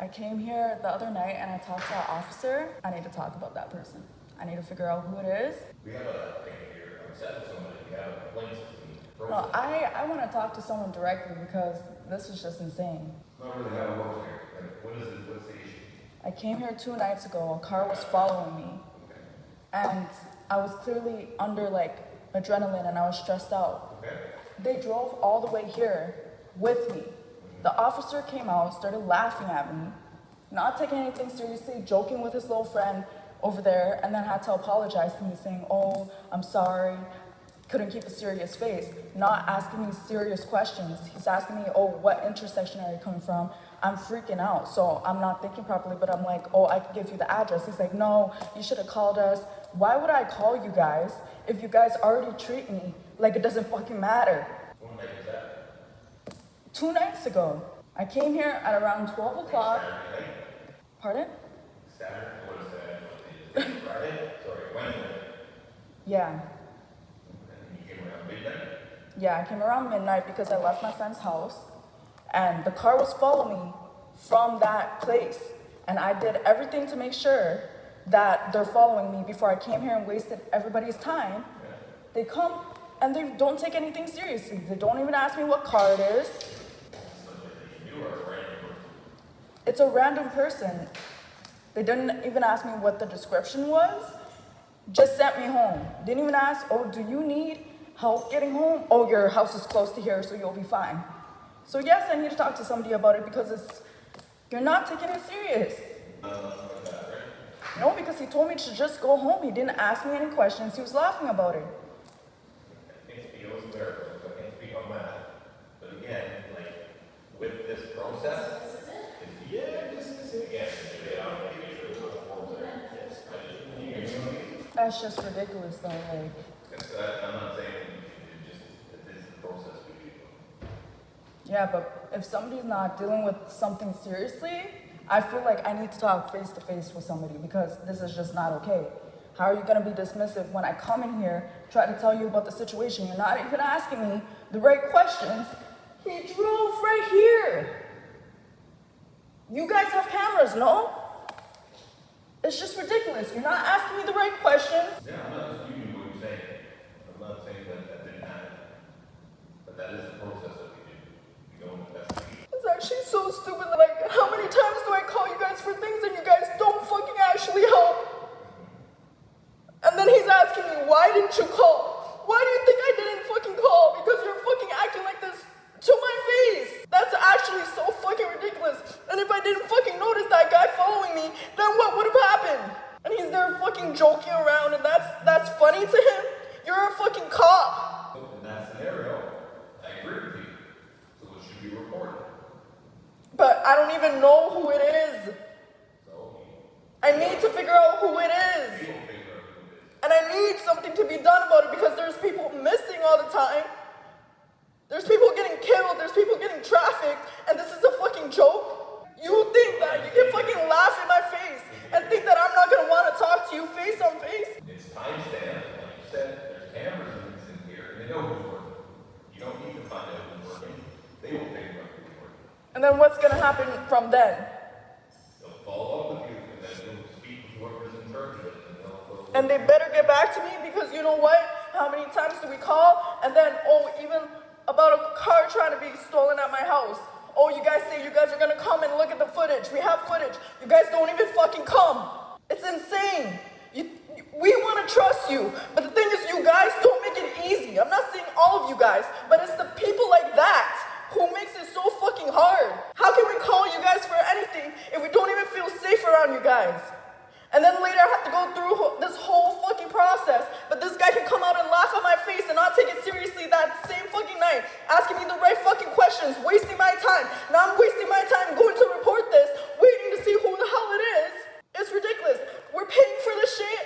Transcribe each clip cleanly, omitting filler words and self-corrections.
I came here the other night and I talked to an officer. I need to talk about that person. I need to figure out who it is. We have a thing here, I'm set with somebody, we have a complaint system. No, I want to talk to someone directly because this is just insane. Not really how it works here. Like, what is it, what's the issue? I came here 2 nights ago. A car was following me. Okay. And I was clearly under like adrenaline and I was stressed out. Okay. They drove all the way here with me. The officer came out, started laughing at me, not taking anything seriously, joking with his little friend over there, and then had to apologize to me saying, oh, I'm sorry, couldn't keep a serious face, not asking me serious questions. He's asking me, oh, what intersection are you coming from? I'm freaking out, so I'm not thinking properly, but I'm like, oh, I can give you the address. He's like, no, you should have called us. Why would I call you guys if you guys already treat me like it doesn't fucking matter? What night is that? 2 nights ago. I came here at around 12 o'clock. Saturday night? Pardon? Saturday? What is that? Is it Friday? Sorry, Wednesday? Yeah. And you came around midnight? Yeah, I came around midnight because I left my friend's house and the car was following me from that place. And I did everything to make sure that they're following me before I came here and wasted everybody's time. Yeah. They come and they don't take anything seriously. They don't even ask me what car it is. You are a random person. It's a random person. They didn't even ask me what the description was. Just sent me home. Didn't even ask, oh, do you need help getting home? Oh, your house is close to here, so you'll be fine. So yes, I need to talk to somebody about it because you're not taking it serious. Like that, right? No, because he told me to just go home. He didn't ask me any questions. He was laughing about it. I can't speak, I wasn't there, so I can't speak on that. But again, like, with this process, That's just ridiculous, though. Like, I'm not saying it just, it is the process we do. yeah, but if somebody's not dealing with something seriously, I feel like I need to talk face to face with somebody because this is just not okay. How are you gonna be dismissive when I come in here, try to tell you about the situation? You're not even asking me the right questions. He drove right here. You guys have cameras, no? It's just ridiculous. You're not asking me the right questions. Yeah, I'm not disputing what you're saying. I'm not saying that didn't happen. But that is the process that we do. We don't investigate. It's actually so stupid. Like, how many times do I call you guys for things and you guys don't fucking actually help? And then he's asking me, why didn't you call? Why do you think I didn't fucking call? Because you're fucking acting like this to my face. That's actually so fucking ridiculous. And if I didn't fucking notice that guy following me, then what would have happened? And he's there fucking joking around and that's funny to him? You're a fucking cop. In that scenario, I agree with you. So it should be reported. But I don't even know who it is. So I need to figure out who it is. we will figure out who it is. And I need something to be done about it because there's people missing all the time. There's people getting killed, there's people getting trafficked, and this is a fucking joke? You think that you can fucking laugh in my face and think that I'm not gonna wanna talk to you face on face? It's timestamped, like you said, there's cameras in here, and they know who's working. You don't need to find out who's working. They will figure out who's working. And then what's gonna happen from then? They'll follow up with you, and then they'll speak with whoever's in charge of it, and they'll And they better get back to me because you know what? How many times do we call? And then, oh, even about a car trying to be stolen at my house. Oh, you guys say you guys are gonna come and look at the footage. We have footage. You guys don't even fucking come. It's insane. We wanna trust you, but the thing is you guys don't make it easy. I'm not saying all of you guys, but it's the people like that who makes it so fucking hard. How can we call you guys for anything if we don't even feel safe around you guys? And then later I have to go through this whole fucking process, but this guy can come out and laugh at my face and not take it seriously that same fucking night, asking me the right fucking questions, wasting my time. Now I'm wasting my time going to report this, waiting to see who the hell it is. It's ridiculous. We're paying for this shit.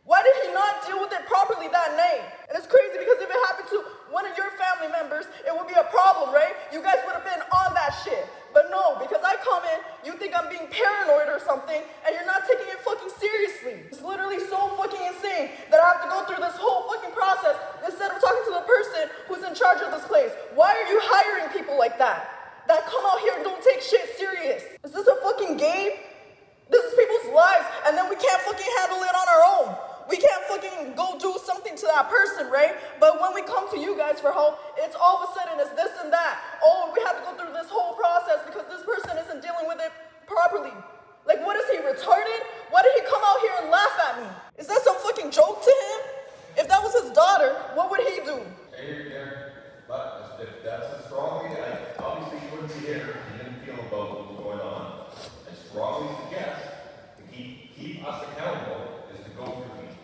Why did he not deal with it properly that night? And it's crazy because if it happened to one of your family members, it would be a problem, right? You guys would have been on that shit. But no, because I come in, you think I'm being paranoid or something, and you're not taking it fucking seriously. It's literally so fucking insane that I have to go through this whole fucking process instead of talking to the person who's in charge of this place. Why are you hiring people like that? That come out here and don't take shit serious? Is this a fucking game? This is people's lives, and then we can't fucking handle it on our own. We can't fucking go do something to that person, right? But when we come to you guys for help, it's all of a sudden it's this and that. Oh, we have to go through this whole process because this person isn't dealing with it properly. Like, what is he, retarded? Why did he come out here and laugh at me? Is that some fucking joke to him? If that was his daughter, what would he do? Hey, but if that's as strongly, obviously you wouldn't be here, you didn't feel about what was going on. I strongly suggest to keep us accountable is to go through these.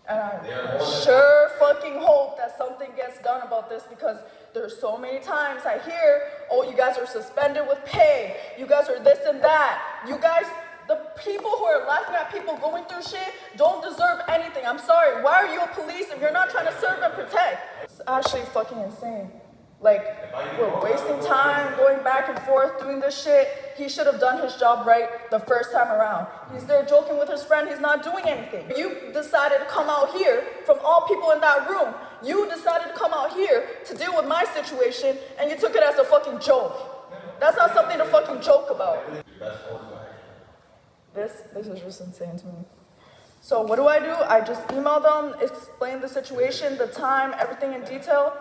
And I sure fucking hope that something gets done about this because there's so many times I hear, oh, you guys are suspended with pay. You guys are this and that. You guys, the people who are laughing at people going through shit don't deserve anything. I'm sorry. Why are you a police if you're not trying to serve and protect? It's actually fucking insane. Like, we're wasting time going back and forth doing this shit. He should have done his job right the first time around. He's there joking with his friend. He's not doing anything. You decided to come out here from all people in that room. You decided to come out here to deal with my situation, and you took it as a fucking joke. That's not something to fucking joke about. This is just insane to me. So what do? I just email them, explain the situation, the time, everything in detail.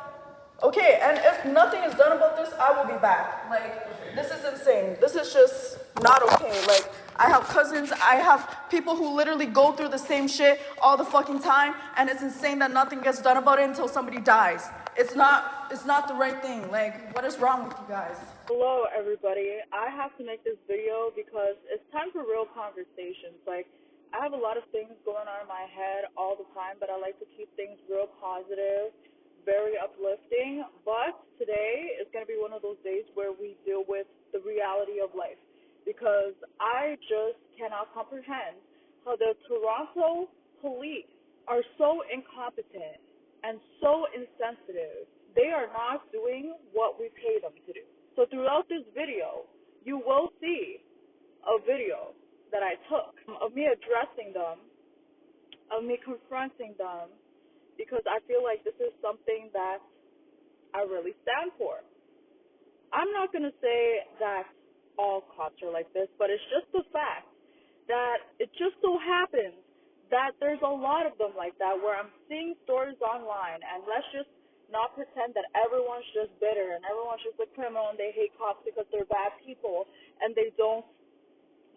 Okay, and if nothing is done about this, I will be back. Like, this is insane. This is just not okay. Like, I have cousins, I have people who literally go through the same shit all the fucking time, and it's insane that nothing gets done about it until somebody dies. It's not the right thing. Like, what is wrong with you guys? Hello, everybody. I have to make this video because it's time for real conversations. Like, I have a lot of things going on in my head all the time, but I like to keep things real positive, very uplifting. But today is going to be one of those days where we deal with the reality of life, because I just cannot comprehend how the Toronto police are so incompetent and so insensitive. They are not doing what we pay them to do. So throughout this video, you will see a video that I took of me addressing them, of me confronting them, because I feel like this is something that I really stand for. I'm not going to say that all cops are like this, but it's just the fact that it just so happens that there's a lot of them like that, where I'm seeing stories online, and let's just not pretend that everyone's just bitter and everyone's just a criminal and they hate cops because they're bad people and they don't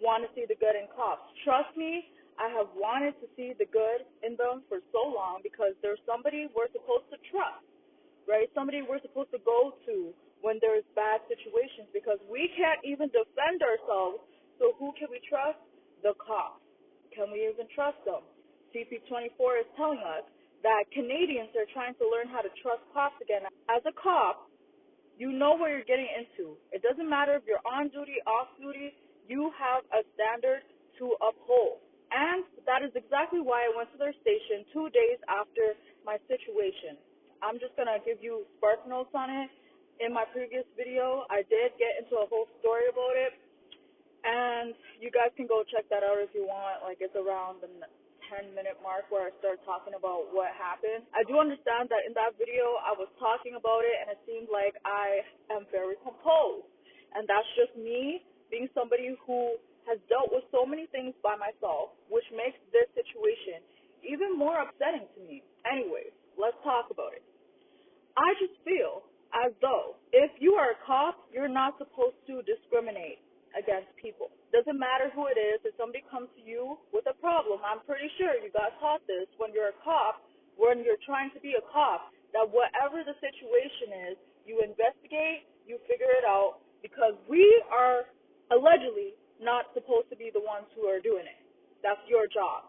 want to see the good in cops. Trust me, I have wanted to see the good in them for so long, because there's somebody we're supposed to trust, right? Somebody we're supposed to go to when there's bad situations, because we can't even defend ourselves. So who can we trust? The cops. Can we even trust them? CP24 is telling us that Canadians are trying to learn how to trust cops again. As a cop, you know what you're getting into. It doesn't matter if you're on duty, off duty, you have a standard to uphold. And that is exactly why I went to their station 2 days after my situation. I'm just going to give you spark notes on it. In my previous video, I did get into a whole story about it, and you guys can go check that out if you want. Like, it's around the 10-minute mark where I start talking about what happened. I do understand that in that video I was talking about it and it seemed like I am very composed, and that's just me being somebody who has dealt with so many things by myself, which makes this situation even more upsetting to me. Anyways, let's talk about it. I just feel as though if you are a cop, you're not supposed to discriminate against people. Doesn't matter who it is. If somebody comes to you with a problem, I'm pretty sure you got taught this when you're a cop, when you're trying to be a cop, that whatever the situation is, you investigate, you figure it out, because we are allegedly not supposed to be the ones who are doing it. That's your job.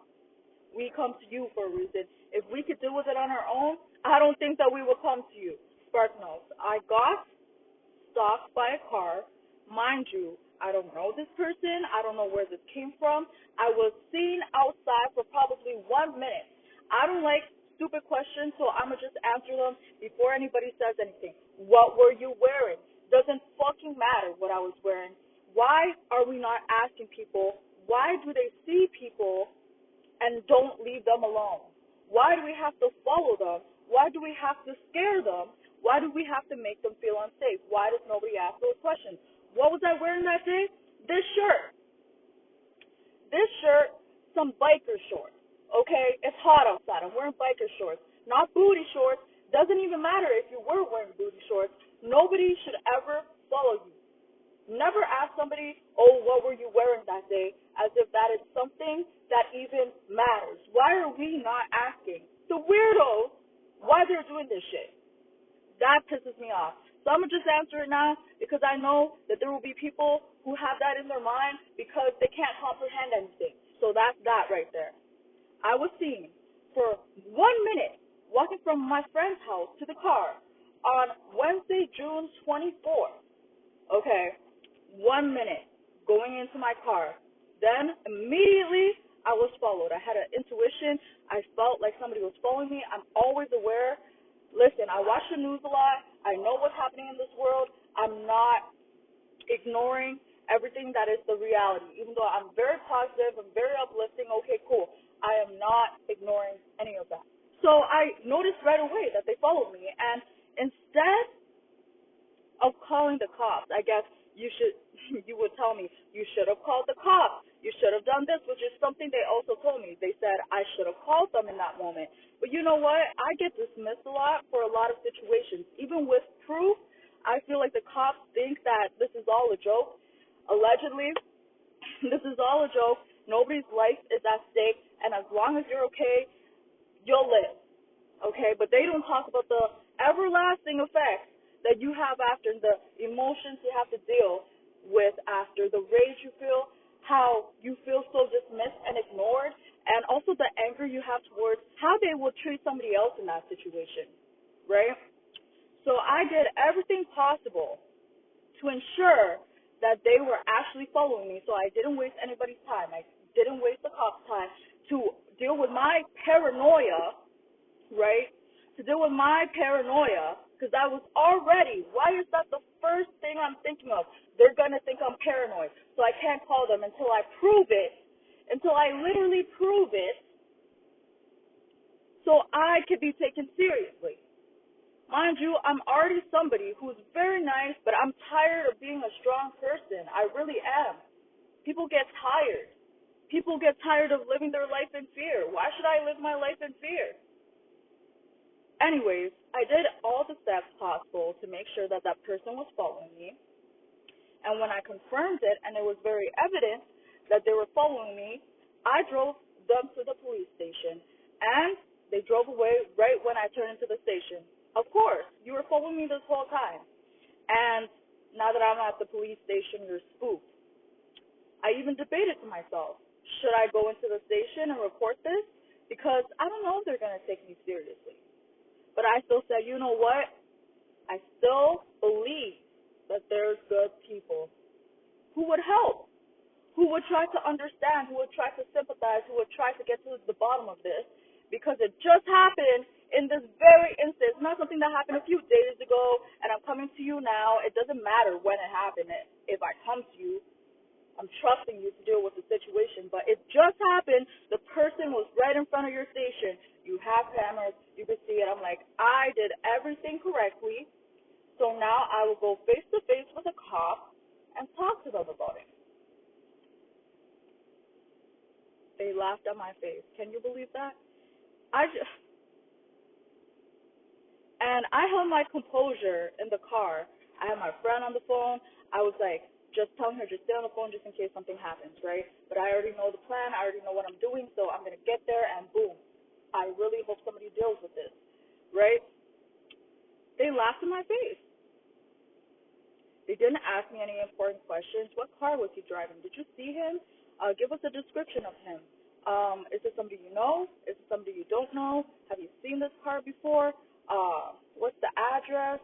We come to you for a reason. If we could deal with it on our own, I don't think that we would come to you. Spark notes. I got stopped by a car. Mind you, I don't know this person. I don't know where this came from. I was seen outside for probably 1 minute. I don't like stupid questions, so I'm going to just answer them before anybody says anything. What were you wearing? Doesn't fucking matter what I was wearing. Why are we not asking people? Why do they see people and don't leave them alone? Why do we have to follow them? Why do we have to scare them? Why do we have to make them feel unsafe? Why does nobody ask those questions? What was I wearing that day? This shirt. some biker shorts, okay? It's hot outside. I'm wearing biker shorts, not booty shorts. Doesn't even matter if you were wearing booty shorts. Nobody should ever follow you. Never ask somebody, oh, what were you wearing that day, as if that is something that even matters. Why are we not asking the weirdos why they're doing this shit? That pisses me off. So I'm going to just answer it now because I know that there will be people who have that in their mind because they can't comprehend anything. So that's that right there. I was seen for 1 minute walking from my friend's house to the car on Wednesday, June 24th. Okay, 1 minute going into my car. Then immediately I was followed. I had an intuition. I felt like somebody was following me. I'm always aware. Listen, I watch the news a lot. I know what's happening in this world. I'm not ignoring everything that is the reality. Even though I'm very positive, I'm very uplifting, okay, cool. I am not ignoring any of that. So I noticed right away that they followed me. And instead of calling the cops, I guess you would tell me, you should have called the cops. You should have done this, which is something they also told me. They said I should have called them in that moment. But you know what? I get dismissed a lot for a lot of situations. Even with proof, I feel like the cops think that this is all a joke. Allegedly, this is all a joke. Nobody's life is at stake. And as long as you're okay, you'll live. Okay? But they don't talk about the everlasting effects that you have after, the emotions you have to deal with after, the rage you feel, how you feel so dismissed and ignored, and also the anger you have towards how they will treat somebody else in that situation, right? So I did everything possible to ensure that they were actually following me, so I didn't waste anybody's time. I didn't waste the cops' time to deal with my paranoia, right? To deal with my paranoia, because I was already, why is that the first thing I'm thinking of? They're going to think I'm paranoid, so I can't call them until I prove it, until I literally prove it, so I could be taken seriously. Mind you, I'm already somebody who's very nice, but I'm tired of being a strong person. I really am. People get tired. People get tired of living their life in fear. Why should I live my life in fear? Anyways, I did all the steps possible to make sure that that person was following me. And when I confirmed it, and it was very evident that they were following me, I drove them to the police station. And they drove away right when I turned into the station. Of course, you were following me this whole time. And now that I'm at the police station, you're spooked. I even debated to myself, should I go into the station and report this? Because I don't know if they're going to take me seriously. But I still said, you know what? I still believe that there's good people who would help, who would try to understand, who would try to sympathize, who would try to get to the bottom of this, because it just happened in this very instant. It's not something that happened a few days ago, and I'm coming to you now. It doesn't matter when it happened. If I come to you, I'm trusting you to deal with the situation, but it just happened. The person was right in front of your station. You have cameras. You can see it. I'm like, I did everything correctly, so now I will go face-to-face with a cop and talk to them about it. They laughed at my face. Can you believe that? And I held my composure in the car. I had my friend on the phone. I was like, just telling her, just stay on the phone just in case something happens, right? But I already know the plan. I already know what I'm doing, so I'm going to get there, and boom. I really hope somebody deals with this, right? They laughed in my face. They didn't ask me any important questions. What car was he driving? Did you see him? Give us a description of him. Is it somebody you know? Is it somebody you don't know? Have you seen this car before? What's the address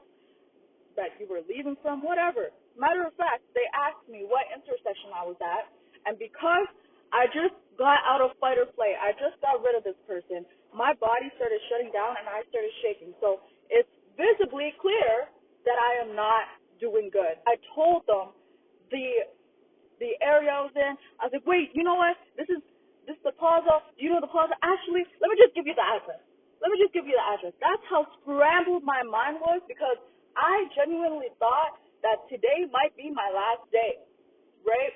that you were leaving from? Whatever. Matter of fact, they asked me what intersection I was at, and because I just got out of fight or flight, I just got rid of this person, my body started shutting down and I started shaking. So it's visibly clear that I am not doing good. I told them the area I was in. I was like, wait, you know what? This is the plaza. Do you know the plaza? Actually, let me just give you the address. That's how scrambled my mind was, because I genuinely thought that today might be my last day, right?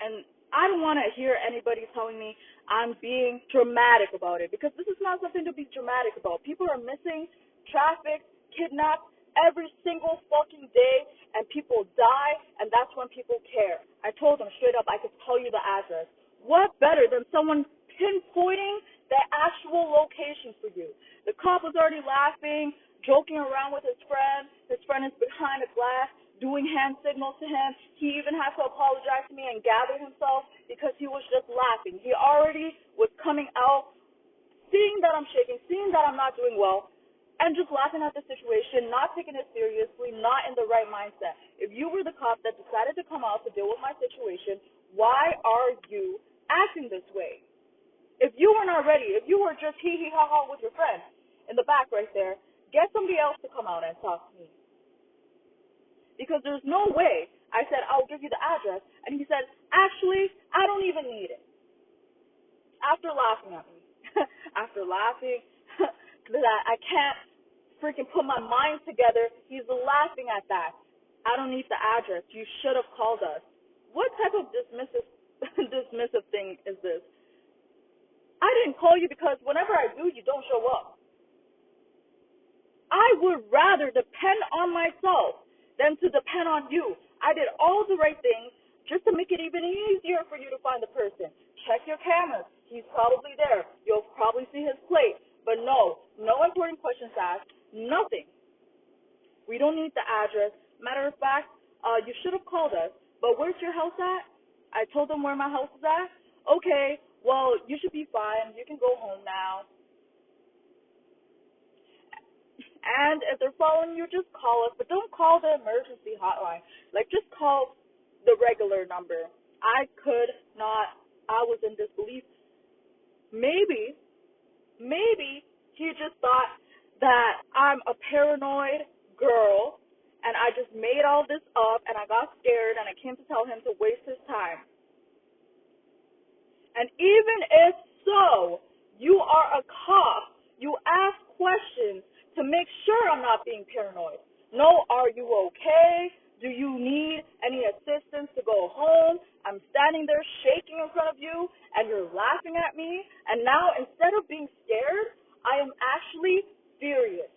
And I don't want to hear anybody telling me I'm being dramatic about it, because this is not something to be dramatic about. People are missing, trafficked, kidnapped every single fucking day, and people die, and that's when people care. I told them straight up I could tell you the address. What better than someone pinpointing the actual location for you? The cop was already laughing, joking around with his friend. His friend is behind a glass, doing hand signals to him. He even had to apologize to me and gather himself because he was just laughing. He already was coming out, seeing that I'm shaking, seeing that I'm not doing well, and just laughing at the situation, not taking it seriously, not in the right mindset. If you were the cop that decided to come out to deal with my situation, why are you acting this way? If you were not ready, if you were just hee hee ha ha with your friend in the back right there, get somebody else to come out and talk to me. Because there's no way. I said, I'll give you the address. And he said, actually, I don't even need it. After laughing at me. After laughing that I can't freaking put my mind together, he's laughing at that. I don't need the address. You should have called us. What type of dismissive thing is this? I didn't call you because whenever I do, you don't show up. I would rather depend on myself than to depend on you. I did all the right things just to make it even easier for you to find the person. Check your cameras. He's probably there. You'll probably see his plate. But no important questions asked. Nothing. We don't need the address. Matter of fact, you should have called us. But where's your house at? I told them where my house is at. Okay, well, you should be fine. You can go home now. And if they're following you, just call us. But don't call the emergency hotline. Like, just call the regular number. I could not. I was in disbelief. Maybe he just thought that I'm a paranoid girl, and I just made all this up, and I got scared, and I came to tell him to waste his time. And even if so, you are a cop. You ask questions to make sure I'm not being paranoid. No, are you okay? Do you need any assistance to go home? I'm standing there shaking in front of you, and you're laughing at me. And now, instead of being scared, I am actually furious.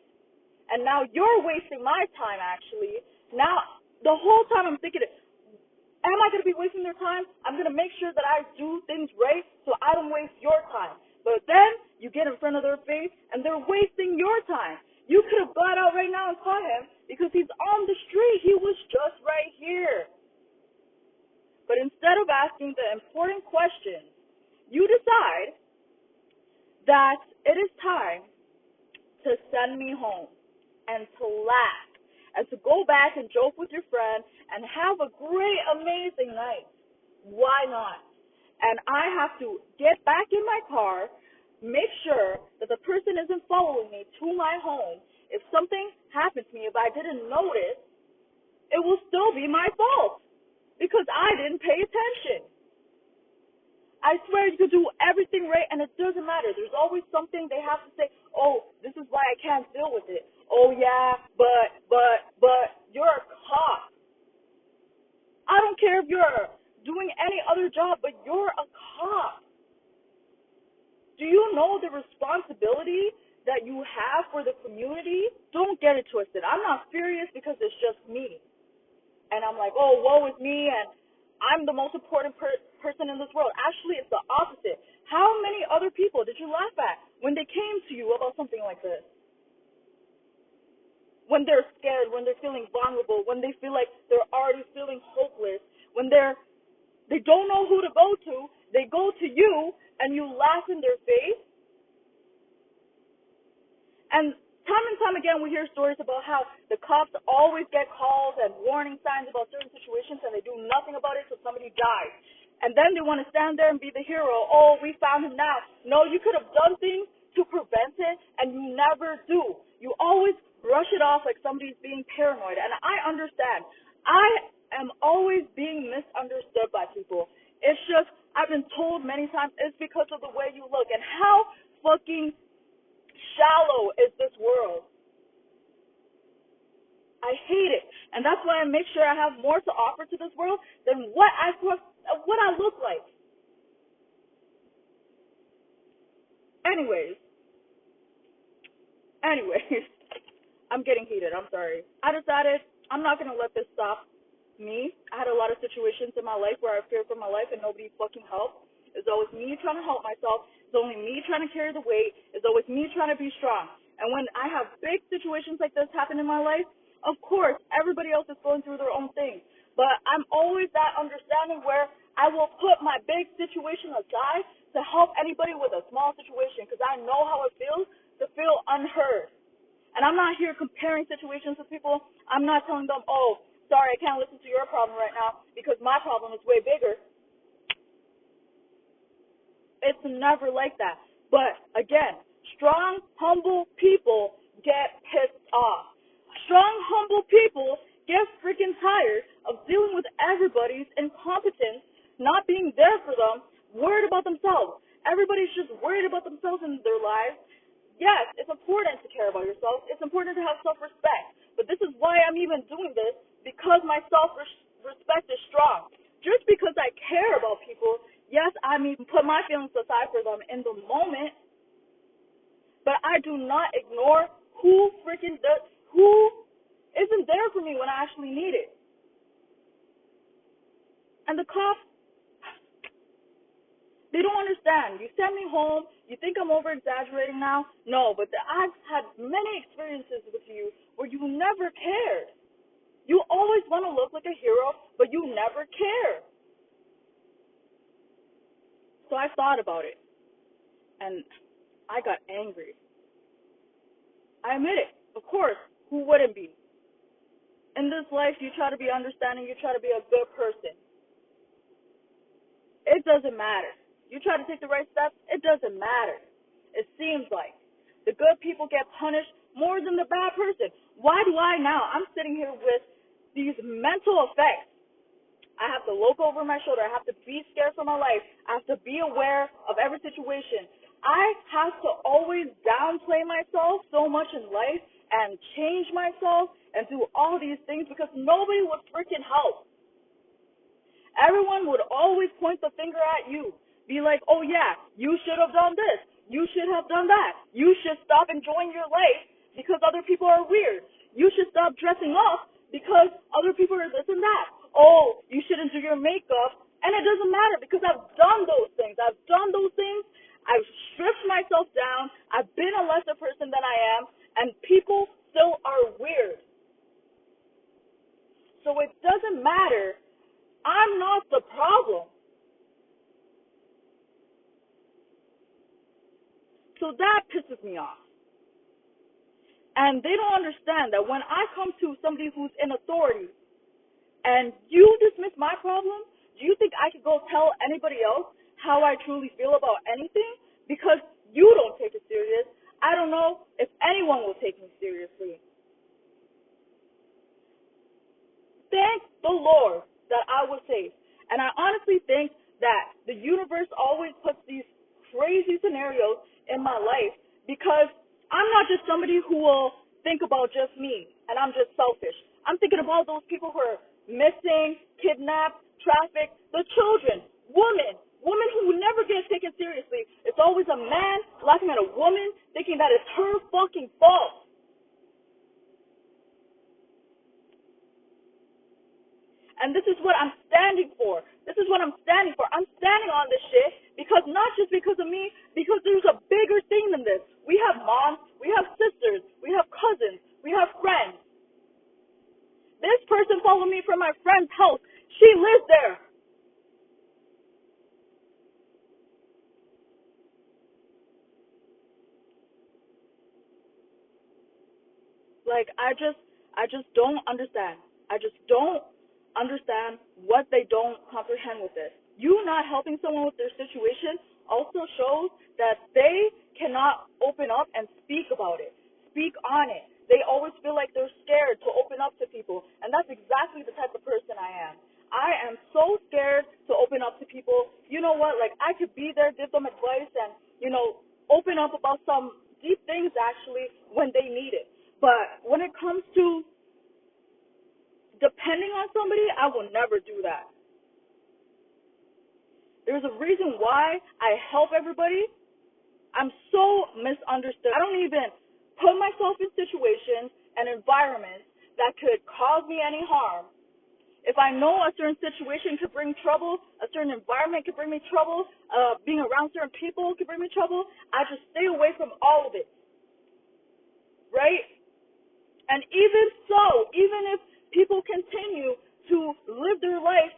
And now you're wasting my time, actually. Now, the whole time I'm thinking, am I going to be wasting their time? I'm going to make sure that I do things right so I don't waste your time. But then you get in front of their face, and they're wasting your time. You could have gone out right now and caught him because he's on the street. He was just right here. But instead of asking the important questions, you decide that it is time to send me home and to laugh and to go back and joke with your friend and have a great, amazing night. Why not? And I have to get back in my car, make sure that the person isn't following me to my home. If something happens to me, if I didn't notice, it will still be my fault because I didn't pay attention. I swear you could do everything right, and it doesn't matter. There's always something they have to say, oh, this is why I can't deal with it. Oh, yeah, but, you're a cop. I don't care if you're doing any other job, but you're a cop. Do you know the responsibility that you have for the community? Don't get it twisted. I'm not furious because it's just me. And I'm like, oh, woe is me, and I'm the most important person in this world. Actually, it's the opposite. How many other people did you laugh at when they came to you about something like this? When they're scared, when they're feeling vulnerable, when they feel like they're already feeling hopeless, when they don't know who to go to, they go to you and you laugh in their face. And time again, we hear stories about how the cops always get calls and warning signs about certain situations and they do nothing about it till somebody dies. And then they want to stand there and be the hero. Oh, we found him now. No, you could have done things to prevent it, and you never do. You always brush it off like somebody's being paranoid. And I understand. I am always being misunderstood by people. It's just, I've been told many times, it's because of the way you look. And how fucking shallow is this world? I hate it. And that's why I make sure I have more to offer to this world than what I look like. Anyways, I'm getting heated. I'm sorry. I decided I'm not going to let this stop me. I had a lot of situations in my life where I feared for my life and nobody fucking helped. It's always me trying to help myself. It's only me trying to carry the weight. It's always me trying to be strong. And when I have big situations like this happen in my life, of course, everybody else is going through their own things. But I'm always that understanding where I will put my big situation aside to help anybody with a small situation because I know how it feels to feel unheard. And I'm not here comparing situations with people. I'm not telling them, oh, sorry, I can't listen to your problem right now because my problem is way bigger. It's never like that. But again, strong, humble people get pissed off. Strong, humble people get freaking tired of dealing with everybody's incompetence, not being there for them, worried about themselves. Everybody's just worried about themselves in their lives. Yes, it's important to care about yourself. It's important to have self-respect. But this is why I'm even doing this, because my self-respect is strong. Just because I care about people, yes, I mean put my feelings aside for them in the moment, but I do not ignore who isn't there for me when I actually need it. And the cops, they don't understand. You send me home. You think I'm over-exaggerating now? No, but I've had many experiences with you where you never cared. You always want to look like a hero, but you never care. So I thought about it, and I got angry. I admit it. Of course, who wouldn't be? In this life, you try to be understanding. You try to be a good person. It doesn't matter. You try to take the right steps, it doesn't matter. It seems like the good people get punished more than the bad person. Why do I now? I'm sitting here with these mental effects. I have to look over my shoulder. I have to be scared for my life. I have to be aware of every situation. I have to always downplay myself so much in life and change myself and do all these things because nobody would freaking help. Everyone would always point the finger at you. Be like, oh yeah, you should have done this. You should have done that. You should stop enjoying your life because other people are weird. You should stop dressing up because other people are this and that. Oh, you shouldn't do your makeup. And it doesn't matter because I've done those things. I've stripped myself down. I've been a lesser person than I am. And people still are weird. So it doesn't matter. I'm not the problem. So that pisses me off. And they don't understand that when I come to somebody who's in authority and you dismiss my problem, do you think I could go tell anybody else how I truly feel about anything? Because you don't take it serious. I don't know if anyone will take me seriously. Thank the Lord that I was safe. And I honestly think that the universe always puts these crazy scenarios in my life because I'm not just somebody who will think about just me and I'm just selfish. I'm thinking about those people who are missing, kidnapped, trafficked, the children, women who never get taken seriously. It's always a man laughing at a woman thinking that it's her fucking fault. And this is what I'm standing for. This is what I'm standing for. I'm standing on this shit because not just because of me, because there's a bigger thing than this. We have moms, we have sisters, we have cousins, we have friends. This person followed me from my friend's house. She lives there. Like, I just don't understand. I just don't understand what they don't comprehend with this. You not helping someone with their situation also shows that they cannot open up and speak about it, speak on it. They always feel like they're scared to open up to people, and that's exactly the type of person I am. I am so scared to open up to people. You know what? Like, I could be there, give them advice, and, open up about some deep things, actually, when they need it. But when it comes to depending on somebody, I will never do that. There's a reason why I help everybody. I'm so misunderstood. I don't even put myself in situations and environments that could cause me any harm. If I know a certain situation could bring trouble, a certain environment could bring me trouble, being around certain people could bring me trouble, I just stay away from all of it. Right? And even so, even if people continue to live their life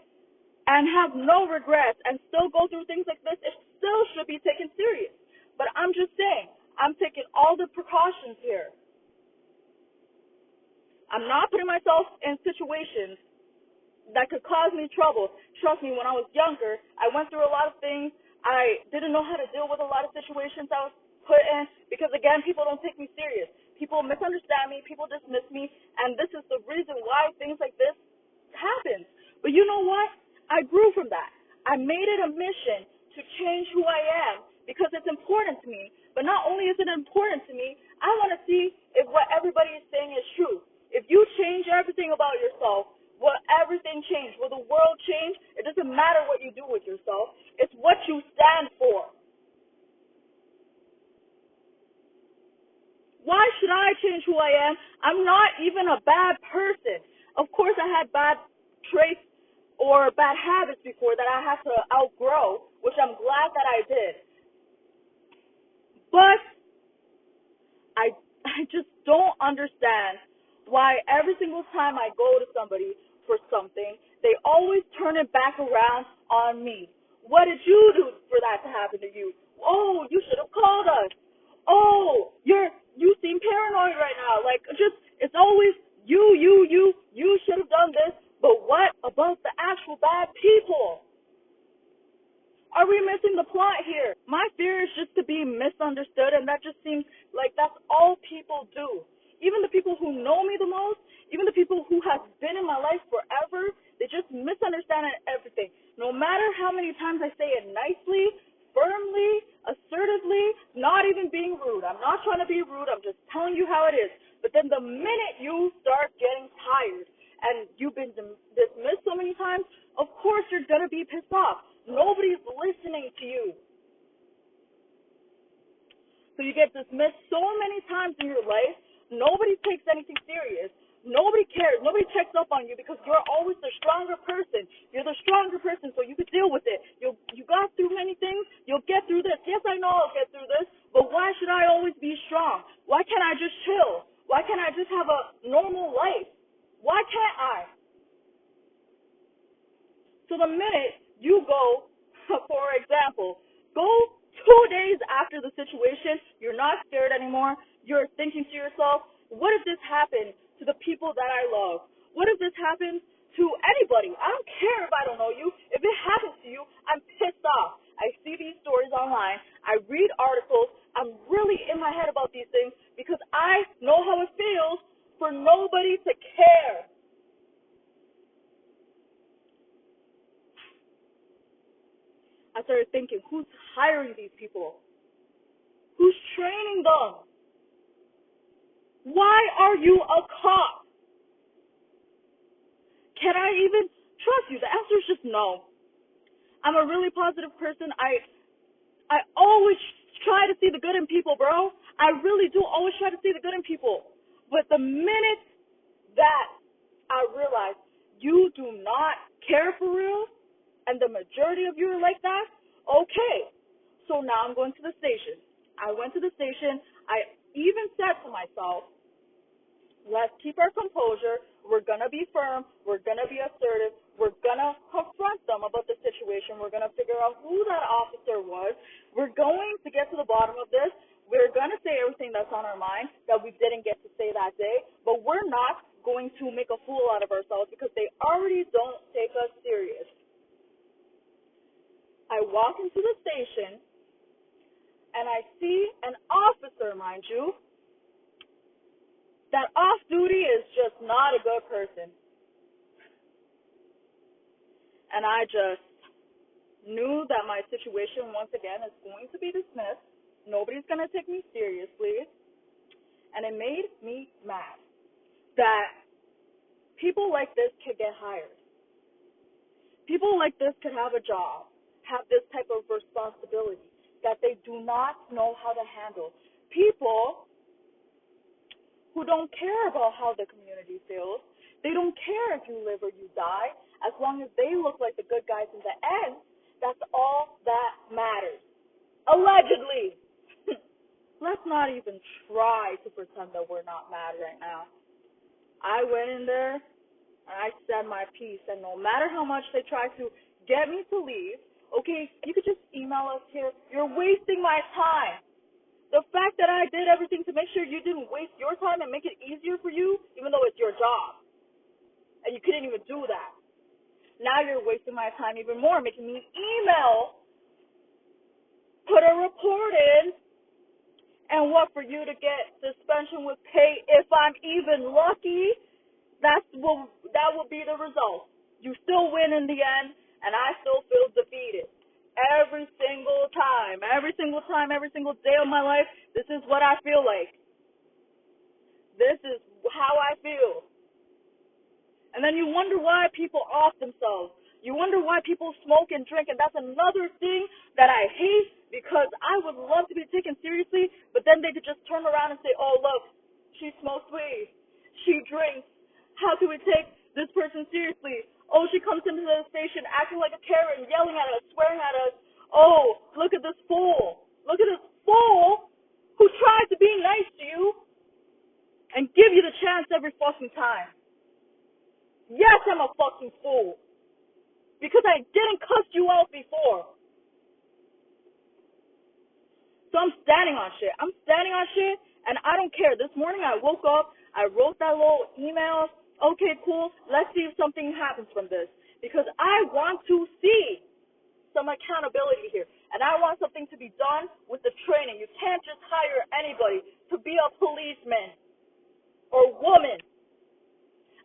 and have no regrets and still go through things like this, it still should be taken serious. But I'm just saying, I'm taking all the precautions here. I'm not putting myself in situations that could cause me trouble. Trust me, when I was younger, I went through a lot of things. I didn't know how to deal with a lot of situations I was put in because, again, people don't take me serious. People misunderstand me. People dismiss me. And this is the reason why things like this happen. But you know what? I grew from that. I made it a mission to change who I am because it's important to me. But not only is it important to me, I want to see if what everybody is saying is true. If you change everything about yourself, will everything change? Will the world change? It doesn't matter what you do with yourself. It's what you stand for. Why should I change who I am? I'm not even a bad person. Of course, I had bad traits or bad habits before that I had to outgrow, which I'm glad that I did. But I just don't understand why every single time I go to somebody for something, they always turn it back around on me. What did you do for that to happen to you? Oh, you should have called us. Oh, you seem paranoid right now. Like, just, it's always you should have done this. But what about the actual bad people? Are we missing the plot here? My fear is just to be misunderstood, and that just seems like that's all people do. Even the people who know me the most, even the people who have been in my life forever, they just misunderstand everything. No matter how many times I say it nicely, firmly, assertively, not even being rude. I'm not trying to be rude. I'm just telling you how it is. But then the minute you start getting tired and you've been dismissed so many times, of course you're going to be pissed off. Nobody's listening to you. So you get dismissed so many times in your life, nobody takes anything serious. Nobody cares. Nobody checks up on you because you're always the stronger person. You're the stronger person, so you can deal with it. You got through many things. You'll get through this. Yes, I know I'll get through this, but why should I always be strong? Why can't I just chill? Why can't I just have a normal life? Why can't I? So the minute you go, for example, go 2 days after the situation, you're not scared anymore. You're thinking to yourself, what if this happened to the people that I love? What if this happens to anybody? I don't care if I don't know you. If it happens to you, I'm pissed off. I see these stories online. I read articles. I'm really in my head about these things because I know how it feels for nobody to care. I started thinking, who's hiring these people? Who's training them? Why are you a cop? Can I even trust you? The answer is just no. I'm a really positive person. I always try to see the good in people, bro. I really do always try to see the good in people. But the minute that I realize you do not care for real, and the majority of you are like that, okay. So now I'm going to the station. I went to the station. I even said to myself, let's keep our composure. We're going to be firm. We're going to be assertive. We're going to confront them about the situation. We're going to figure out who that officer was. We're going to get to the bottom of this. We're going to say everything that's on our mind that we didn't get to say that day. But we're not going to make a fool out of ourselves because they already don't take us serious. I walk into the station, and I see an officer, mind you, that off-duty is just not a good person. And I just knew that my situation, once again, is going to be dismissed. Nobody's going to take me seriously. And it made me mad that People like this could get hired. People like this could have a job, have this type of responsibility that they do not know how to handle. People who don't care about how the community feels. They don't care if you live or you die. As long as they look like the good guys in the end, that's all that matters. Allegedly. Let's not even try to pretend that we're not mad right now. I went in there and I said my piece, and no matter how much they try to get me to leave, okay, you could just email us here. You're wasting my time. The fact that I did everything to make sure you didn't waste your time and make it easier for you, even though it's your job, and you couldn't even do that. Now you're wasting my time even more, making me email, put a report in, and what, for you to get suspension with pay if I'm even lucky? That will be the result. You still win in the end, and I still feel defeated. Every single time, every single day of my life, this is what I feel like. This is how I feel. And then you wonder why people off themselves. You wonder why people smoke and drink, and that's another thing that I hate, because I would love to be taken seriously, but then they could just turn around and say, oh, look, she smokes weed, she drinks. How can we take this person seriously? Oh, she comes into the station acting like a Karen, yelling at us, swearing at us. Oh, look at this fool. Look at this fool who tries to be nice to you and give you the chance every fucking time. Yes, I'm a fucking fool. Because I didn't cuss you out before. So I'm standing on shit. And I don't care. This morning I woke up, I wrote that little email. Okay, cool. Let's see if something happens from this. Because I want to see some accountability here. And I want something to be done with the training. You can't just hire anybody to be a policeman or woman.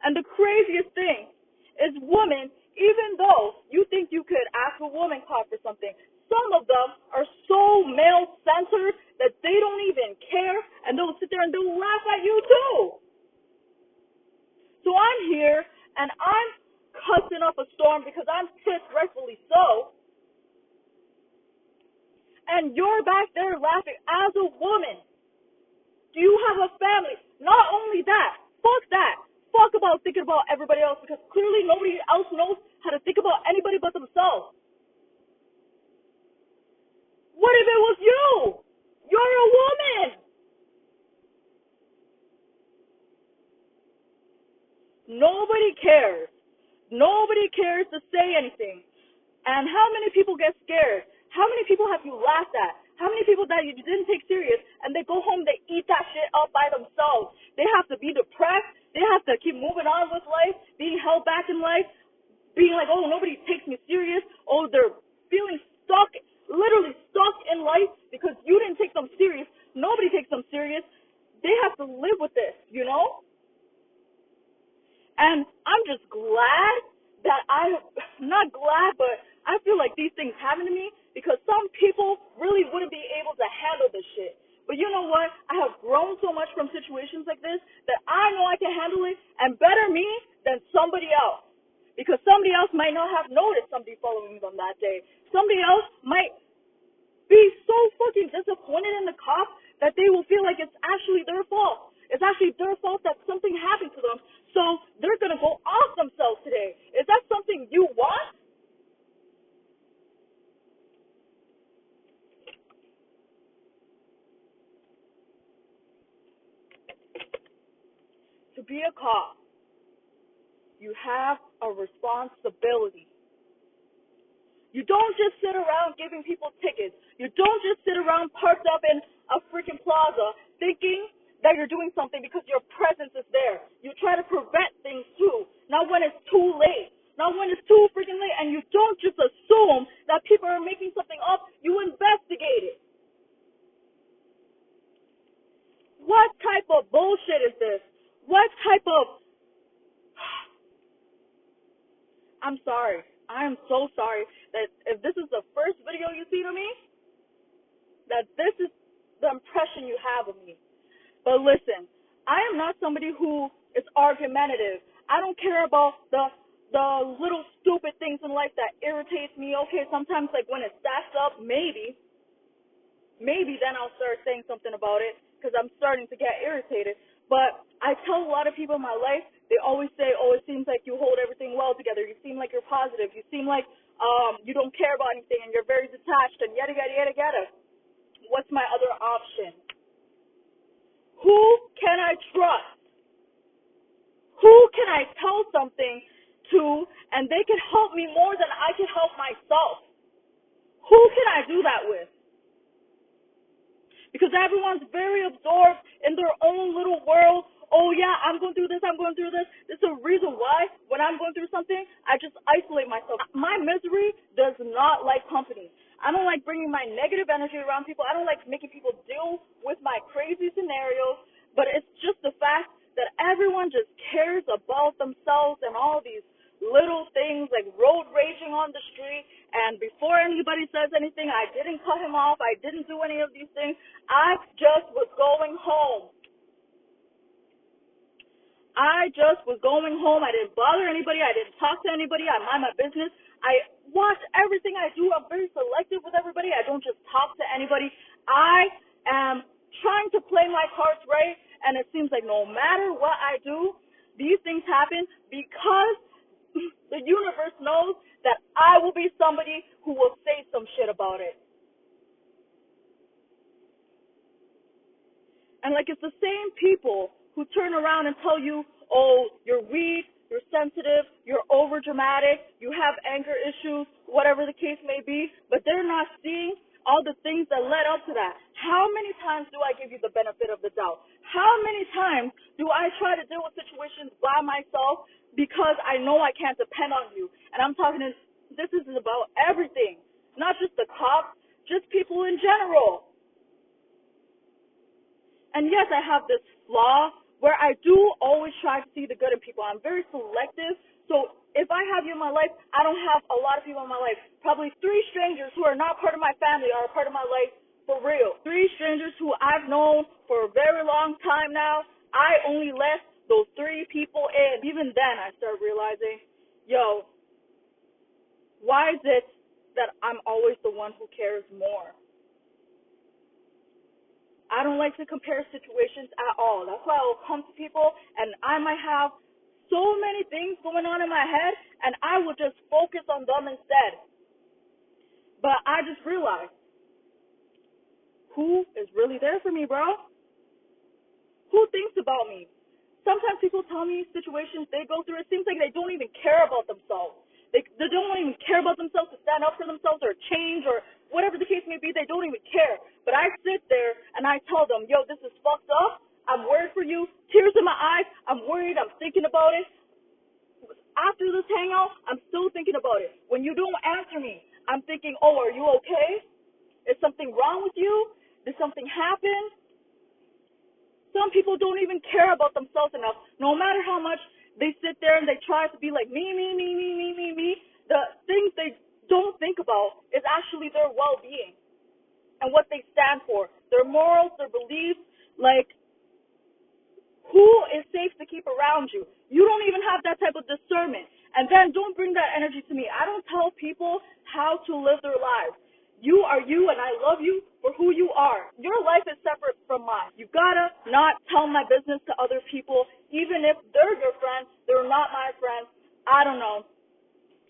And the craziest thing is women, even though you think you could ask a woman cop for something, some of them are so male-centered that they don't even care, and they'll sit there and they'll laugh at you too. So I'm here, and I'm cussing up a storm because I'm pissed, rightfully so. And you're back there laughing as a woman. Do you have a family? Not only that. Fuck about thinking about everybody else, because clearly nobody else knows how to think about anybody but themselves. What if it was you? You're a woman. Nobody cares. Nobody cares to say anything. And how many people get scared? How many people have you laughed at? How many people that you didn't take serious, and they go home, they eat that shit up by themselves? They have to be depressed. They have to keep moving on with life, being held back in life, being like, oh, nobody takes me serious. Oh, they're feeling stuck, literally stuck in life because you didn't take them serious. Nobody takes them serious. They have to live with this, you know? And I'm just glad that not glad, but I feel like these things happen to me because some people really wouldn't be able to handle this shit. But you know what? I have grown so much from situations like this that I know I can handle it, and better me than somebody else. Because somebody else might not have noticed somebody following them that day. Somebody else might be so fucking disappointed in the cop that they will feel like it's actually their fault. It's actually their fault that something happened to them. So they're going to go off themselves today. Is that something you want? To be a cop, you have a responsibility. You don't just sit around giving people tickets. You don't just sit around parked up in a freaking plaza thinking that you're doing something because your presence is there. You try to prevent things too. Not when it's too late. Not when it's too freaking late. And you don't just assume that people are making something up. You investigate it. What type of bullshit is this? What type of... I'm sorry. I am so sorry that if this is the first video you see of me, that this is the impression you have of me. But listen, I am not somebody who is argumentative. I don't care about the little stupid things in life that irritates me. Okay, sometimes like when it stacks up, maybe then I'll start saying something about it because I'm starting to get irritated. But I tell a lot of people in my life, they always say, oh, it seems like you hold everything well together. You seem like you're positive. You seem like you don't care about anything and you're very detached and yada, yada, yada, yada. What's my other option? Who can I trust? Who can I tell something to and they can help me more than I can help myself? Who can I do that with? Because everyone's very absorbed in their own little world. Oh yeah, I'm going through this, I'm going through this. This is the reason why when I'm going through something, I just isolate myself. My misery does not like company. I don't like bringing my negative energy around people. I don't like making people deal with my crazy scenarios. But it's just the fact that everyone just cares about themselves and all these little things like road raging on the street. And before anybody says anything, I didn't cut him off. I didn't do any of these things. I just was going home. I didn't bother anybody. I didn't talk to anybody. I mind my business. I watch everything I do. I'm very selective with everybody. I don't just talk to anybody. I am trying to play my cards right, and it seems like no matter what I do, these things happen because the universe knows that I will be somebody who will say some shit about it. And like it's the same people who turn around and tell you, oh, you're weak, you're sensitive, you're over dramatic, you have anger issues, whatever the case may be, but they're not seeing all the things that led up to that. How many times do I give you the benefit of the doubt? How many times do I try to deal with situations by myself because I know I can't depend on you? And I'm talking, this is about everything, not just the cops, just people in general. And yes, I have this flaw where I do always try to see the good in people. I'm very selective. So if I have you in my life, I don't have a lot of people in my life. Probably 3 strangers who are not part of my family are a part of my life for real. 3 strangers who I've known for a very long time now. I only let those 3 people in. Even then, I start realizing, yo, why is it that I'm always the one who cares more? I don't like to compare situations at all. That's why I will come to people and I might have so many things going on in my head and I will just focus on them instead. But I just realized, who is really there for me, bro? Who thinks about me? Sometimes people tell me situations they go through, it seems like they don't even care about themselves. They don't even care about themselves to stand up for themselves or change or whatever the case may be. They don't even care. But I sit there and I tell them, yo, this is fucked up. I'm worried for you. Tears in my eyes. I'm worried. I'm thinking about it. After this hangout, I'm still thinking about it. When you don't answer me, I'm thinking, oh, are you okay? Is something wrong with you? Did something happen? Some people don't even care about themselves enough. No matter how much they sit there and they try to be like me. The things they don't think about is actually their well-being and what they stand for, their morals, their beliefs, like who is safe to keep around you. You don't even have that type of discernment. And then don't bring that energy to me. I don't tell people how to live their lives. You are you, and I love you for who you are. Your life is separate from mine. You gotta not tell my business to other people, even if they're your friends, they're not my friends. I don't know.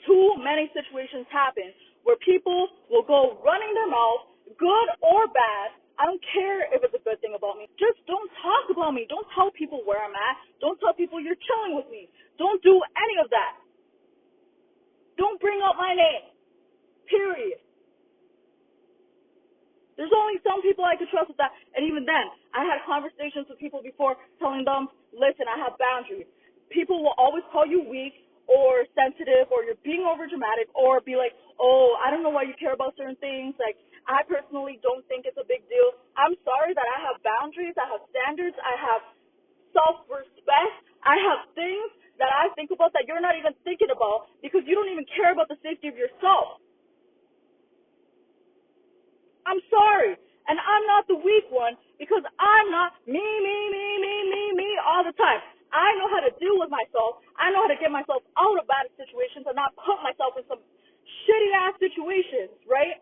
Too many situations happen where people will go running their mouth, good or bad. I don't care if it's a good thing about me. Just don't talk about me. Don't tell people where I'm at. Don't tell people you're chilling with me. Don't do any of that. Don't bring up my name. Period. There's only some people I could trust with that. And even then, I had conversations with people before telling them, listen, I have boundaries. People will always call you weak or sensitive or you're being over dramatic or be like, oh, I don't know why you care about certain things. Like, I personally don't think it's a big deal. I'm sorry that I have boundaries. I have standards. I have self-respect. I have things that I think about that you're not even thinking about because you don't even care about the safety of yourself. I'm sorry. And I'm not the weak one because I'm not me all the time. I know how to deal with myself. I know how to get myself out of bad situations and not put myself in some shitty ass situations, right?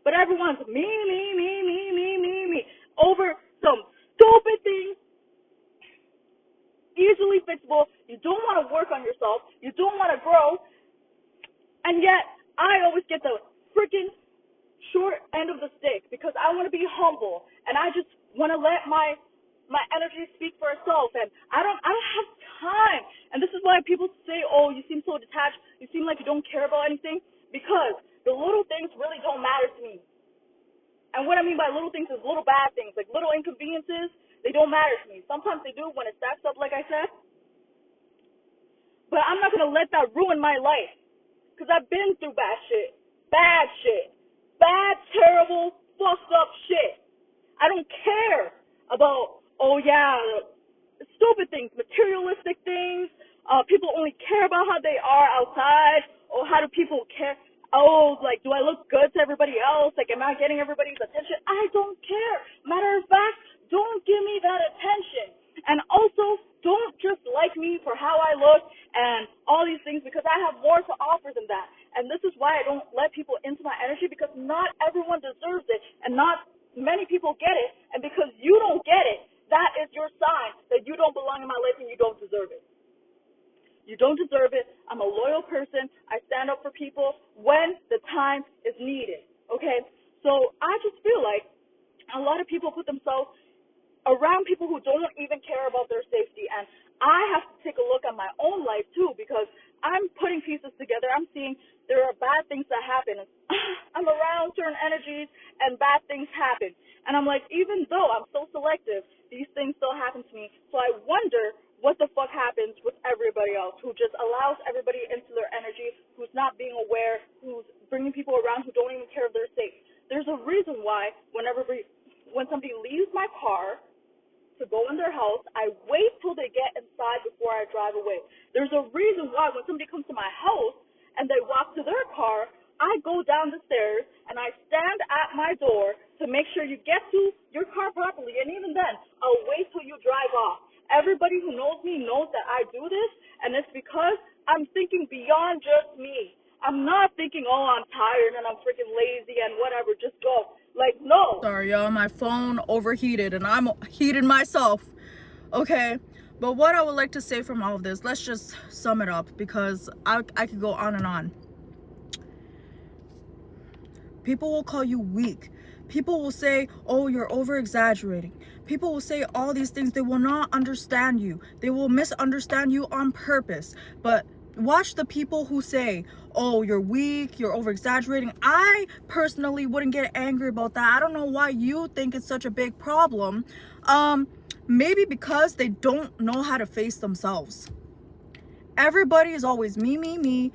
But everyone's me over some stupid things, easily fixable. You don't want to work on yourself. You don't want to grow. And yet, I always get the freaking short end of the stick because I want to be humble and I just want to let my energy speak for itself, and I don't have time. And this is why people say, oh, you seem so detached, you seem like you don't care about anything, because the little things really don't matter to me. And what I mean by little things is little bad things, like little inconveniences, they don't matter to me. Sometimes they do when it stacks up, like I said, but I'm not going to let that ruin my life, because I've been through bad, terrible, fucked up shit. I don't care about, oh yeah, stupid things, materialistic things. People only care about how they are outside, or how do people care? Oh, like, do I look good to everybody else? Like, am I getting everybody's attention? I don't care. Matter of fact, don't give me that attention. And also, don't just like me for how I look and all these things, because I have more to offer than that. And this is why I don't let people into my energy, because not everyone deserves it, and not many people get it. And because you don't get it, that is your sign that you don't belong in my life and you don't deserve it. You don't deserve it. I'm a loyal person. I stand up for people when the time is needed. Okay? So I just feel like a lot of people put themselves around people who don't even care about their safety. And I have to take a look at my own life too, because I'm putting pieces together. I'm seeing there are bad things that happen. I'm around certain energies and bad things happen. And I'm like, even though I'm so selective, these things still happen to me. So I wonder what the fuck happens with everybody else who just allows everybody into their energy, who's not being aware, who's bringing people around who don't even care if they're safe. There's a reason why when somebody leaves my car to go in their house, I wait till they get inside before I drive away. There's a reason why when somebody comes to my house and they walk to their car, I go down the stairs and I stand at my door to make sure you get to your car properly. And even then, I'll wait till you drive off. Everybody who knows me knows that I do this, and it's because I'm thinking beyond just me. I'm not thinking, oh, I'm tired and I'm freaking lazy and whatever, just go. Like, no. Sorry, y'all, my phone overheated and I'm heated myself. Okay, but what I would like to say from all of this, let's just sum it up, because I could go on and on. People will call you weak. People will say, oh, you're over-exaggerating. People will say all these things. They will not understand you. They will misunderstand you on purpose. But watch the people who say, oh, you're weak, you're over-exaggerating. I personally wouldn't get angry about that. I don't know why you think it's such a big problem. Maybe because they don't know how to face themselves. Everybody is always me,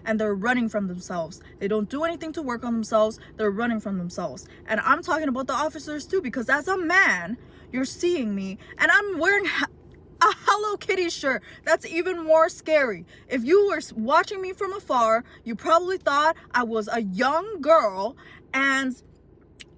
and they're running from themselves. They don't do anything to work on themselves. They're running from themselves. And I'm talking about the officers too, because as a man, you're seeing me and I'm wearing a Hello Kitty shirt. That's even more scary. If you were watching me from afar, you probably thought I was a young girl and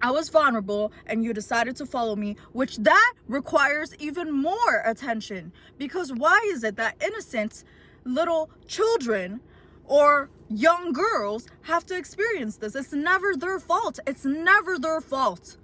I was vulnerable, and you decided to follow me, which that requires even more attention. Because why is it that innocent little children or young girls have to experience this? It's never their fault. It's never their fault.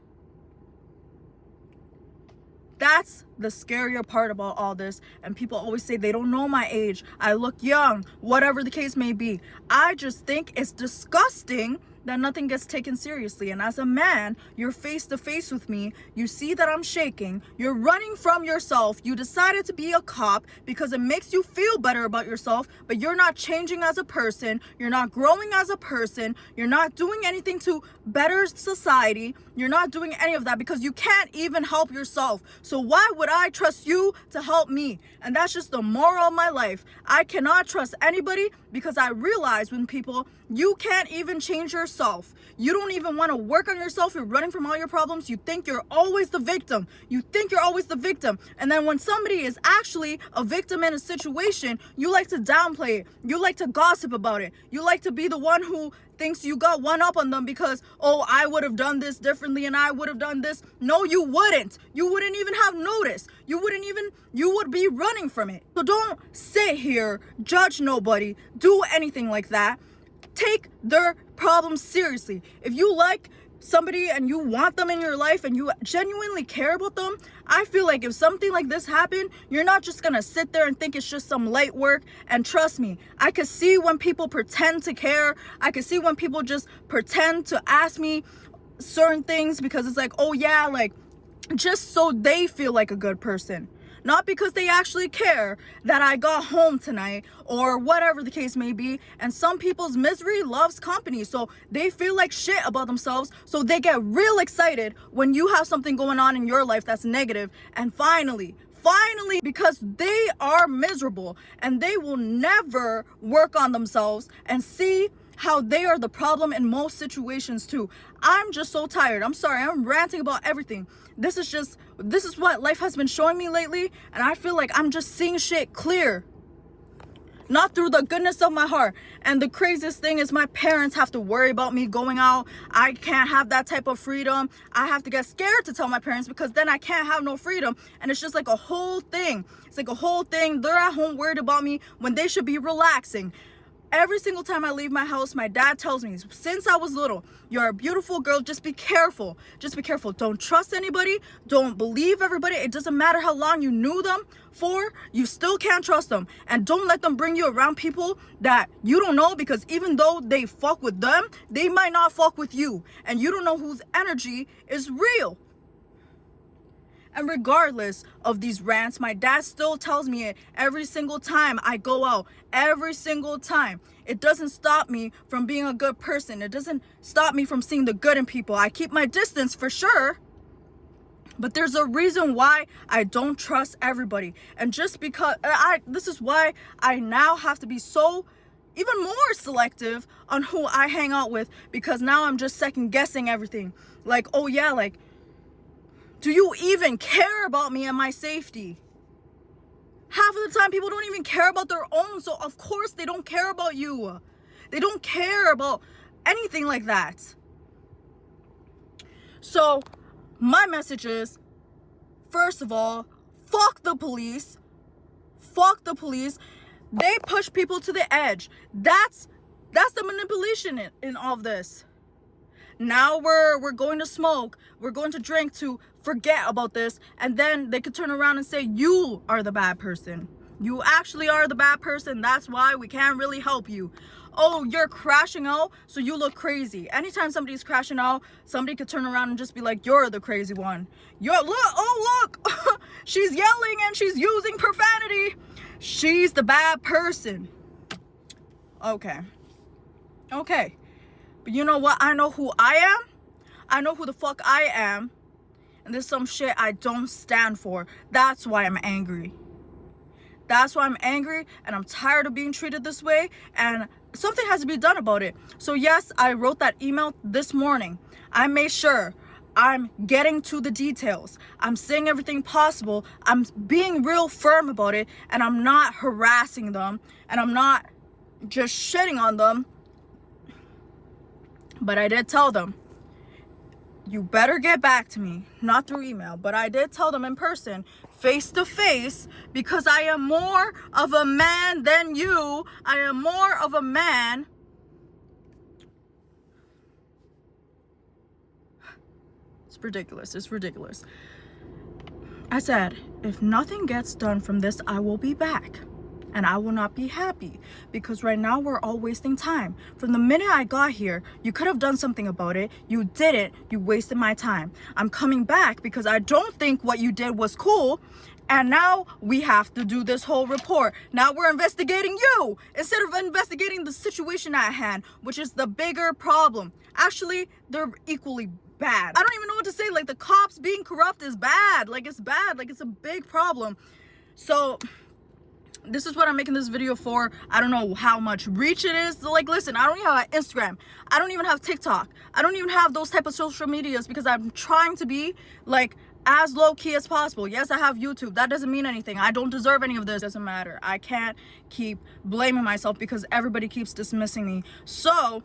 That's the scarier part about all this. And people always say they don't know my age, I look young, whatever the case may be. I just think it's disgusting that nothing gets taken seriously. And as a man, you're face to face with me. You see that I'm shaking. You're running from yourself. You decided to be a cop because it makes you feel better about yourself, but you're not changing as a person. You're not growing as a person. You're not doing anything to better society. You're not doing any of that because you can't even help yourself. So why would I trust you to help me? And that's just the moral of my life. I cannot trust anybody because I realize when people, you can't even change yourself. You don't even want to work on yourself. You're running from all your problems. You think you're always the victim. You think you're always the victim. And then when somebody is actually a victim in a situation, you like to downplay it. You like to gossip about it. You like to be the one who thinks you got one up on them because, oh, I would have done this differently and I would have done this. No, you wouldn't. You wouldn't even have noticed. you would be running from it. So don't sit here, judge nobody, do anything like that. Take their problems seriously. If you like somebody and you want them in your life and you genuinely care about them, I feel like if something like this happened, you're not just gonna sit there and think it's just some light work. And trust me, I could see when people pretend to care. I could see when people just pretend to ask me certain things because it's like, oh yeah, like just so they feel like a good person, not because they actually care that I got home tonight or whatever the case may be. And some people's misery loves company, so they feel like shit about themselves, so they get real excited when you have something going on in your life that's negative. And finally, because they are miserable and they will never work on themselves and see how they are the problem in most situations too. I'm just so tired. I'm sorry, I'm ranting about everything. This is what life has been showing me lately, and I feel like I'm just seeing shit clear, not through the goodness of my heart. And the craziest thing is my parents have to worry about me going out. I can't have that type of freedom. I have to get scared to tell my parents because then I can't have no freedom. And it's just like a whole thing. It's like a whole thing. They're at home worried about me when they should be relaxing. Every single time I leave my house, my dad tells me, since I was little, you're a beautiful girl, just be careful. Just be careful. Don't trust anybody. Don't believe everybody. It doesn't matter how long you knew them for, you still can't trust them. And don't let them bring you around people that you don't know, because even though they fuck with them, they might not fuck with you. And you don't know whose energy is real. And regardless of these rants, my dad still tells me it every single time I go out. Every single time. It doesn't stop me from being a good person. It doesn't stop me from seeing the good in people. I keep my distance for sure. But there's a reason why I don't trust everybody. And just because this is why I now have to be so even more selective on who I hang out with, because now I'm just second guessing everything. Like, oh yeah, like, do you even care about me and my safety? Half of the time, people don't even care about their own. So, of course, they don't care about you. They don't care about anything like that. So, my message is, first of all, fuck the police. Fuck the police. They push people to the edge. That's the manipulation in all of this. Now we're going to smoke, we're going to drink to forget about this, and then they could turn around and say you are the bad person. You actually are the bad person. That's why we can't really help you. Oh, you're crashing out, so you look crazy. Anytime somebody's crashing out, somebody could turn around and just be like, you're the crazy one. Look, she's yelling and she's using profanity. She's the bad person. Okay. But you know what? I know who I am. I know who the fuck I am. And there's some shit I don't stand for. That's why I'm angry. That's why I'm angry, and I'm tired of being treated this way, and something has to be done about it. So yes, I wrote that email this morning. I made sure I'm getting to the details. I'm saying everything possible. I'm being real firm about it, and I'm not harassing them, and I'm not just shitting on them. But I did tell them, you better get back to me, not through email, but I did tell them in person, face to face, because I am more of a man than you. I am more of a man. It's ridiculous. It's ridiculous. I said, if nothing gets done from this, I will be back. And I will not be happy, because right now we're all wasting time. From the minute I got here, you could have done something about it. You didn't. You wasted my time. I'm coming back because I don't think what you did was cool. And now we have to do this whole report. Now we're investigating you instead of investigating the situation at hand, which is the bigger problem. Actually, they're equally bad. I don't even know what to say. Like, the cops being corrupt is bad. Like, it's bad. Like, it's a big problem. So this is what I'm making this video for. I don't know how much reach it is. Like, listen, I don't even have Instagram. I don't even have TikTok. I don't even have those type of social medias, because I'm trying to be like as low key as possible. Yes, I have YouTube. That doesn't mean anything. I don't deserve any of this. It doesn't matter. I can't keep blaming myself because everybody keeps dismissing me. So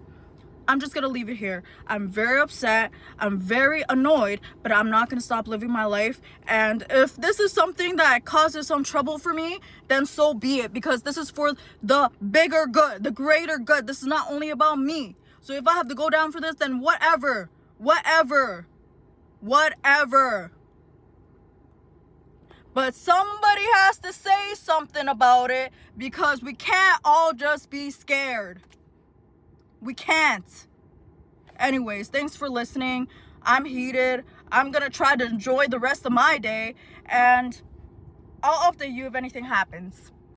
I'm just gonna leave it here. I'm very upset, I'm very annoyed, but I'm not gonna stop living my life. And if this is something that causes some trouble for me, then so be it, because this is for the bigger good, the greater good. This is not only about me. So if I have to go down for this, then whatever. But somebody has to say something about it, because we can't all just be scared. We can't. Anyways, thanks for listening. I'm heated. I'm gonna try to enjoy the rest of my day, and I'll update you if anything happens.